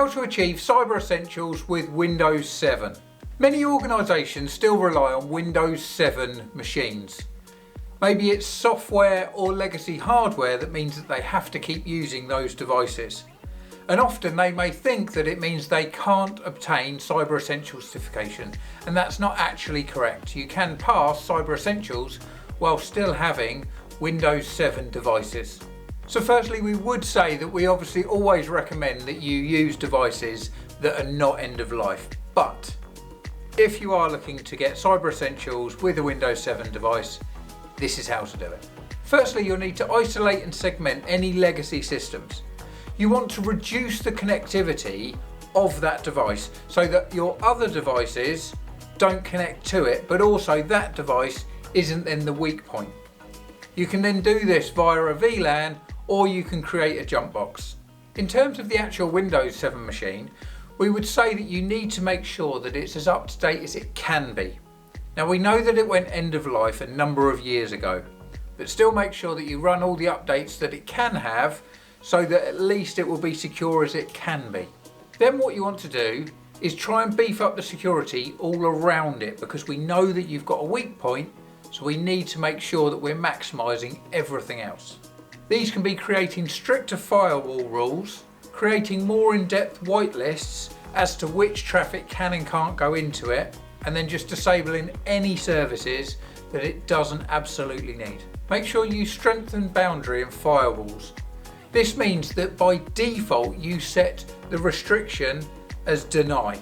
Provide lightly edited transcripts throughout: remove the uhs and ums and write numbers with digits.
How to achieve Cyber Essentials with Windows 7. Many organisations still rely on Windows 7 machines. Maybe it's software or legacy hardware that means that they have to keep using those devices. And often they may think that it means they can't obtain Cyber Essentials certification, and that's not actually correct. You can pass Cyber Essentials while still having Windows 7 devices. So firstly, we would say that we obviously always recommend that you use devices that are not end of life. But if you are looking to get Cyber Essentials with a Windows 7 device, this is how to do it. Firstly, you'll need to isolate and segment any legacy systems. You want to reduce the connectivity of that device so that your other devices don't connect to it, but also that device isn't then the weak point. You can then do this via a VLAN, or you can create a jump box. In terms of the actual Windows 7 machine, we would say that you need to make sure that it's as up to date as it can be. Now, we know that it went end of life a number of years ago, but still make sure that you run all the updates that it can have so that at least it will be secure as it can be. Then what you want to do is try and beef up the security all around it, because we know that you've got a weak point, so we need to make sure that we're maximising everything else. These can be creating stricter firewall rules, creating more in-depth whitelists as to which traffic can and can't go into it, and then just disabling any services that it doesn't absolutely need. Make sure you strengthen boundary and firewalls. This means that by default you set the restriction as deny,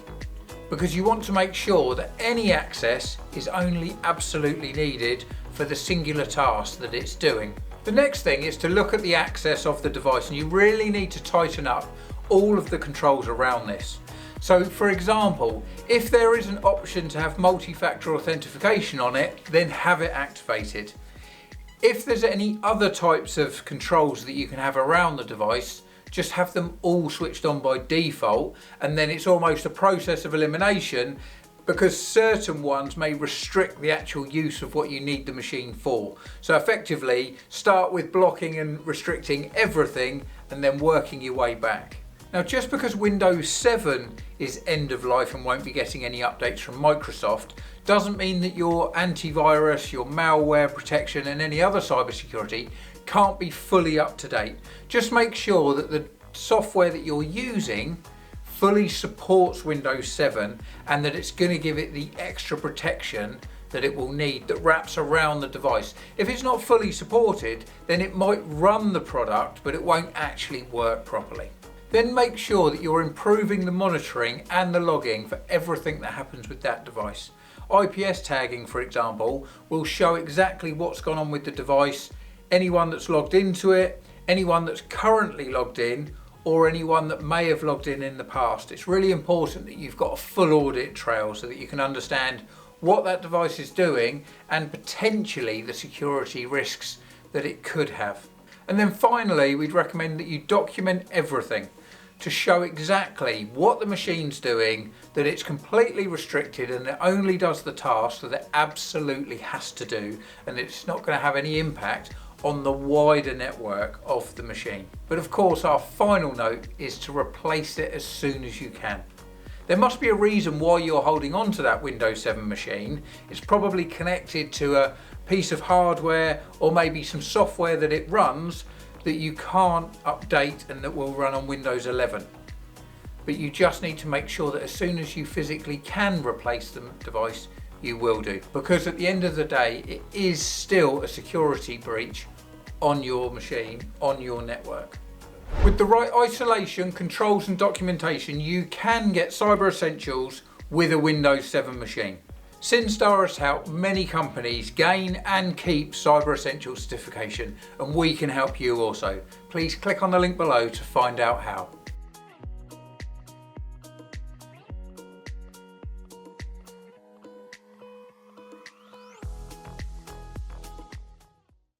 because you want to make sure that any access is only absolutely needed for the singular task that it's doing. The next thing is to look at the access of the device, and you really need to tighten up all of the controls around this. So for example, if there is an option to have multi-factor authentication on it, then have it activated. If there's any other types of controls that you can have around the device, just have them all switched on by default, and then it's almost a process of elimination, because certain ones may restrict the actual use of what you need the machine for. So effectively, start with blocking and restricting everything and then working your way back. Now, just because Windows 7 is end of life and won't be getting any updates from Microsoft doesn't mean that your antivirus, your malware protection and any other cybersecurity can't be fully up to date. Just make sure that the software that you're using fully supports Windows 7 and that it's going to give it the extra protection that it will need that wraps around the device. If it's not fully supported, then it might run the product, but it won't actually work properly. Then make sure that you're improving the monitoring and the logging for everything that happens with that device. IPS tagging, for example, will show exactly what's gone on with the device, anyone that's logged into it, anyone that's currently logged in, or anyone that may have logged in the past. It's really important that you've got a full audit trail so that you can understand what that device is doing and potentially the security risks that it could have. And then finally, we'd recommend that you document everything to show exactly what the machine's doing, that it's completely restricted and it only does the task that it absolutely has to do, and it's not going to have any impact on the wider network of the machine. But of course, our final note is to replace it as soon as you can. There must be a reason why you're holding on to that Windows 7 machine. It's probably connected to a piece of hardware or maybe some software that it runs that you can't update and that will run on Windows 11. But you just need to make sure that as soon as you physically can replace the device, you will do, because at the end of the day it is still a security breach on your machine, on your network. With the right isolation, controls and documentation, you can get Cyber Essentials with a Windows 7 machine. Syn-Star has helped many companies gain and keep Cyber Essentials certification, and we can help you also. Please click on the link below to find out how.